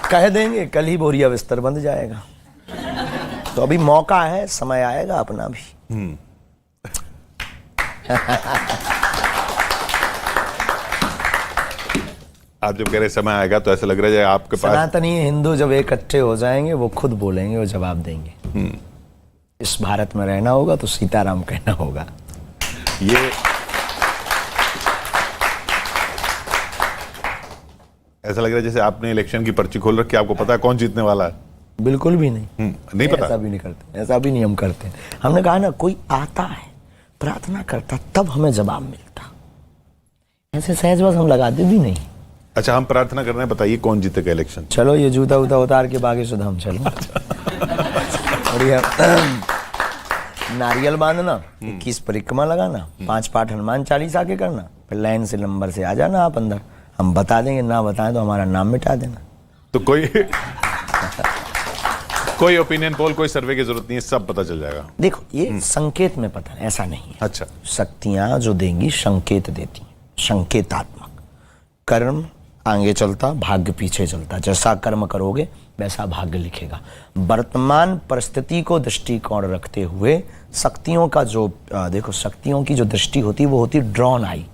कह देंगे कल ही बोरिया बिस्तर बंध जाएगा। तो अभी मौका है, समय आएगा अपना भी। आप जब कह रहे समय आएगा तो ऐसा लग रहा है आपके पास सनातनी हिंदू जब इकट्ठे हो जाएंगे वो खुद बोलेंगे, वो जवाब देंगे। इस भारत में रहना होगा तो सीताराम कहना होगा। ये ऐसा लग रहा है जैसे आपने इलेक्शन की पर्ची खोल रखी, आपको पता है कौन जीतने वाला है। बिल्कुल भी नहीं। नहीं पता, ऐसा भी नहीं करते, ऐसा भी नहीं हम करते। हमने कहा ना, कोई आता है प्रार्थना करता तब हमें जवाब मिलता, ऐसे सहज बस हम लगाते भी नहीं। अच्छा, हम प्रार्थना कर रहे हैं, बताइए कौन जीतेगा इलेक्शन। चलो ये जूता उता उतार के बाकी सुधा हम चलो। बढ़िया। नारियल बांधना, 21 परिक्रमा लगाना, 5 पाठ हनुमान चालीसा के करना, फिर लाइन से नंबर से आ जाना आप अंदर। हम बता देंगे, ना बताएं तो हमारा नाम मिटा देना। तो कोई ओपिनियन पोल, कोई सर्वे की जरूरत नहीं है, सब पता चल जाएगा। देखो ये संकेत में पता है, ऐसा नहीं है। अच्छा, शक्तियां जो देंगी संकेत देती हैं, संकेतात्मक। कर्म आगे चलता, भाग्य पीछे चलता। जैसा कर्म करोगे वैसा भाग्य लिखेगा। वर्तमान परिस्थिति को दृष्टिकोण रखते हुए शक्तियों का जो देखो, शक्तियों की जो दृष्टि होती है वो होती ड्रॉन आई,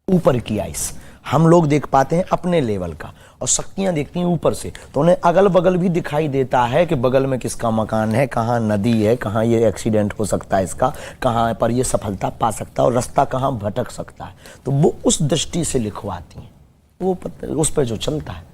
ऊपर की आइस। हम लोग देख पाते हैं अपने लेवल का, और शक्तियां देखती हैं ऊपर से, तो उन्हें अगल बगल भी दिखाई देता है कि बगल में किसका मकान है, कहाँ नदी है, कहाँ ये एक्सीडेंट हो सकता है इसका, कहाँ पर ये सफलता पा सकता है और रास्ता कहाँ भटक सकता है। तो वो उस दृष्टि से लिखवाती हैं, वो उस पर जो चलता है।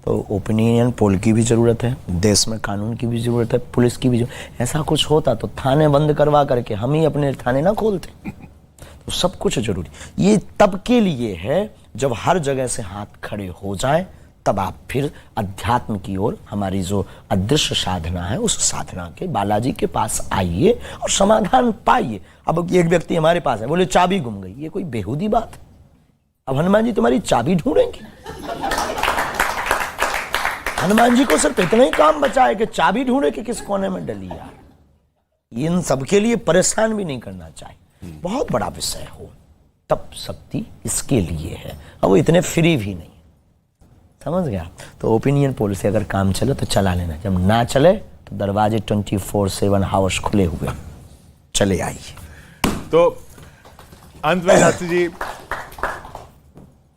तो ओपिनियन पोल की भी ज़रूरत है, देश में कानून की भी ज़रूरत है, पुलिस की भी ज़रूरत। ऐसा कुछ होता तो थाने बंद करवा करके हम ही अपने थाने ना खोलते। तो सब कुछ जरूरी, ये तब के लिए है जब हर जगह से हाथ खड़े हो जाए, तब आप फिर अध्यात्म की ओर, हमारी जो अदृश्य साधना है उस साधना के बालाजी के पास आइए और समाधान पाइए। अब एक व्यक्ति हमारे पास है, बोले चाबी गुम गई, ये कोई बेहूदी बात है? अब हनुमान जी तुम्हारी चाबी ढूंढेंगे? हनुमान जी को सिर्फ इतना ही काम बचा है कि चाबी ढूंढे कि किस कोने में डली यार। इन सबके लिए परेशान भी नहीं करना चाहिए। बहुत बड़ा विषय हो तब शक्ति इसके लिए है, अब वो इतने फ्री भी नहीं, समझ गया? तो ओपिनियन पोल से अगर काम चले तो चला लेना, जब ना चले तो दरवाजे 24/7 हाउस खुले हुए, चले आइए। तो अंत में शास्त्री जी,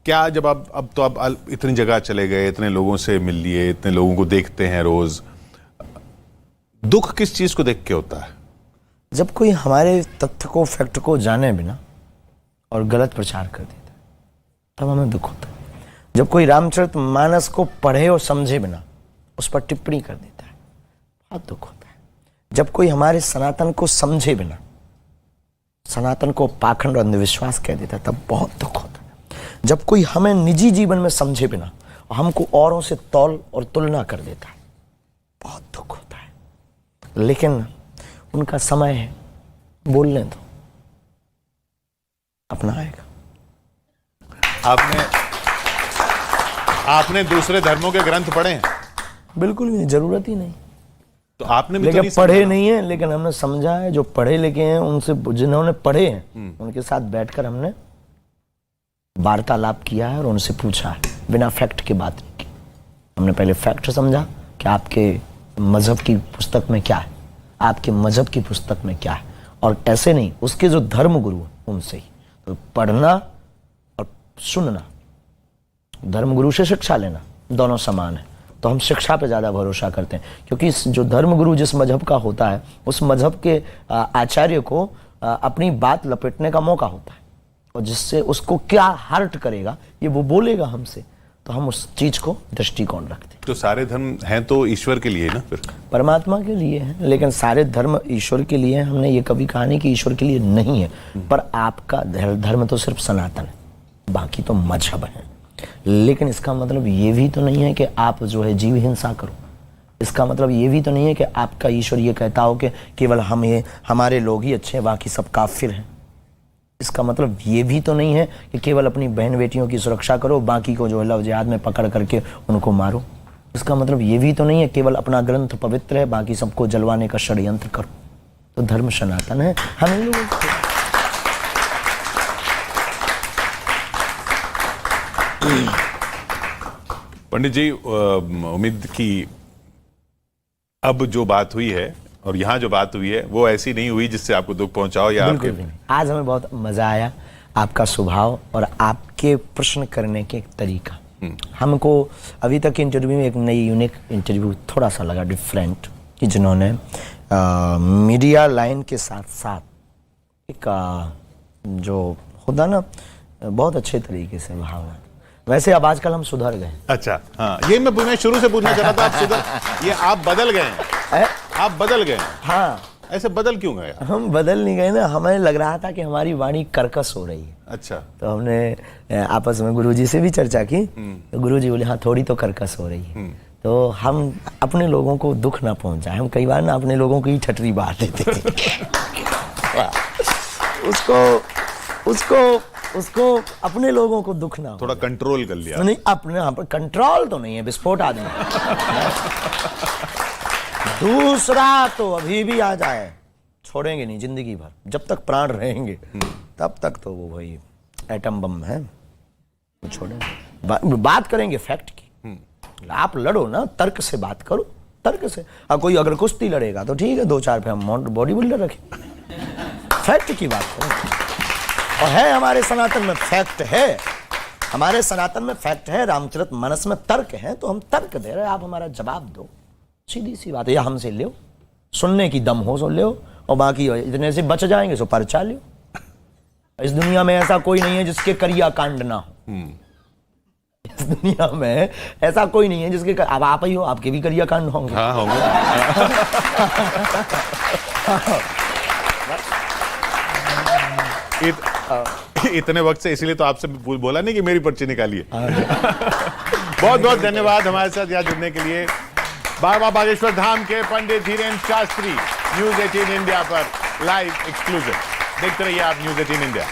क्या जब आप इतनी जगह चले गए, इतने लोगों से मिल लिए, इतने लोगों को देखते हैं रोज, दुख किस चीज को देख के होता है? जब कोई हमारे तथ्य को, फैक्ट को जाने बिना और गलत प्रचार कर देता है, तब हमें दुख होता है। जब कोई रामचरितमानस को पढ़े और समझे बिना उस पर टिप्पणी कर देता है, बहुत दुख होता है। जब कोई हमारे सनातन को समझे बिना सनातन को पाखंड और अंधविश्वास कह देता है, तब बहुत दुख होता है। जब कोई हमें निजी जीवन में समझे बिना और हमको औरों से तौल और तुलना कर देता है, बहुत दुख होता है। लेकिन उनका समय है, बोलने दो, अपना आएगा। आपने दूसरे धर्मों के ग्रंथ पढ़े हैं? बिल्कुल नहीं, जरूरत ही नहीं। तो आपने भी लेकिन तो नहीं पढ़े नहीं है, लेकिन हमने समझा है। जो पढ़े लिखे हैं उनसे, जिन्होंने पढ़े हैं उनके साथ बैठकर हमने वार्तालाप किया है और उनसे पूछा है, बिना फैक्ट की बात नहीं की। हमने पहले फैक्ट समझा कि आपके मजहब की पुस्तक में क्या है, आपके मजहब की पुस्तक में क्या है, और ऐसे नहीं, उसके जो धर्म गुरु उनसे ही। तो पढ़ना और सुनना, धर्म गुरु से शिक्षा लेना, दोनों समान है। तो हम शिक्षा पे ज़्यादा भरोसा करते हैं, क्योंकि जो धर्म गुरु जिस मजहब का होता है, उस मजहब के आचार्य को अपनी बात लपेटने का मौका होता है, और जिससे उसको क्या हर्ट करेगा ये वो बोलेगा हमसे, तो हम उस चीज को दृष्टिकोण रखते हैं। तो सारे धर्म हैं तो ईश्वर के लिए ना, फिर परमात्मा के लिए है, लेकिन सारे धर्म ईश्वर के लिए। हमने ये कभी कहा नहीं कि ईश्वर के लिए नहीं है, पर आपका धर्म तो सिर्फ सनातन है, बाकी तो मजहब है। लेकिन इसका मतलब ये भी तो नहीं है कि आप जो है जीव हिंसा करो। इसका मतलब ये भी तो नहीं है कि आपका ईश्वर ये कहता हो कि केवल हमारे लोग ही अच्छे हैं, बाकी सब काफिर हैं। इसका मतलब ये भी तो नहीं है कि केवल अपनी बहन बेटियों की सुरक्षा करो, बाकी को जो है लव जिहाद में पकड़ करके उनको मारो। इसका मतलब ये भी तो नहीं है केवल अपना ग्रंथ पवित्र है, बाकी सबको जलवाने का षड्यंत्र करो। तो धर्म सनातन है। हम लोग पंडित जी, उम्मीद की अब जो बात हुई है और यहाँ जो बात हुई है वो ऐसी नहीं हुई जिससे आपको दुख पहुंचाओ या बिल्कुल भी नहीं। आज हमें बहुत मजा आया, आपका स्वभाव और आपके प्रश्न करने के तरीका। हमको अभी तक इंटरव्यू में एक नई यूनिक इंटरव्यू थोड़ा सा लगा डिफरेंट, कि जिन्होंने मीडिया लाइन के साथ साथ एक जो होता ना बहुत अच्छे तरीके से भावना। वैसे अब आजकल हम सुधर गए। अच्छा, हाँ, ये मैं शुरू से पूछना चाह रहा था। आप सुधर, ये आप बदल गए हैं, आप बदल गए हैं। हाँ, ऐसे बदल क्यों गए? हम बदल नहीं गए ना, हमें लग रहा था कि हमारी वाणी कर्कश हो रही है। अच्छा, तो हमने आपस में गुरुजी से भी चर्चा की, तो गुरुजी बोले हाँ थोड़ी तो कर्कश हो रही है। तो हम अपने लोगों को दुख ना पहुंचाए। हम कई बार ना अपने लोगों की ठटरी बांध देते थे। उसको अपने लोगों को दुख ना हो। थोड़ा कंट्रोल कर लिया। नहीं, अपने यहाँ पर कंट्रोल तो नहीं है, विस्फोट आदमी। दूसरा तो अभी भी आ जाए, छोड़ेंगे नहीं जिंदगी भर, जब तक प्राण रहेंगे तब तक तो वो भाई एटम बम है, वो छोड़ेंगे। बात करेंगे फैक्ट की। आप लड़ो ना, तर्क से बात करो, तर्क से। कोई अगर कुश्ती लड़ेगा तो ठीक है, 2-4 पे हम बॉडी बिल्डर रखें, फैक्ट की बात करें। और है हमारे सनातन में फैक्ट है, हमारे सनातन में फैक्ट है, रामचरितमानस में तर्क है, तो हम तर्क दे रहे हैं, आप हमारा जवाब दो। सीधी सी बात है, या हमसे लो, सुनने की दम हो सो लो, और बाकी इतने से बच जाएंगे सो पर्चा लो। इस दुनिया में ऐसा कोई नहीं है जिसके करिया कांड ना हो। इस दुनिया में ऐसा कोई नहीं है जिसके अब आप ही हो, आपके भी करिया कांड होंगे। हाँ, होंगे। इतने वक्त से इसीलिए तो आपसे बोला नहीं कि मेरी पर्ची निकालिए। बहुत बहुत धन्यवाद हमारे साथ यहाँ जुड़ने के लिए। बाबा बागेश्वर धाम के पंडित धीरेन्द्र शास्त्री न्यूज़ 18 इंडिया पर लाइव एक्सक्लूसिव देखते रहिए आप न्यूज़ 18 इंडिया।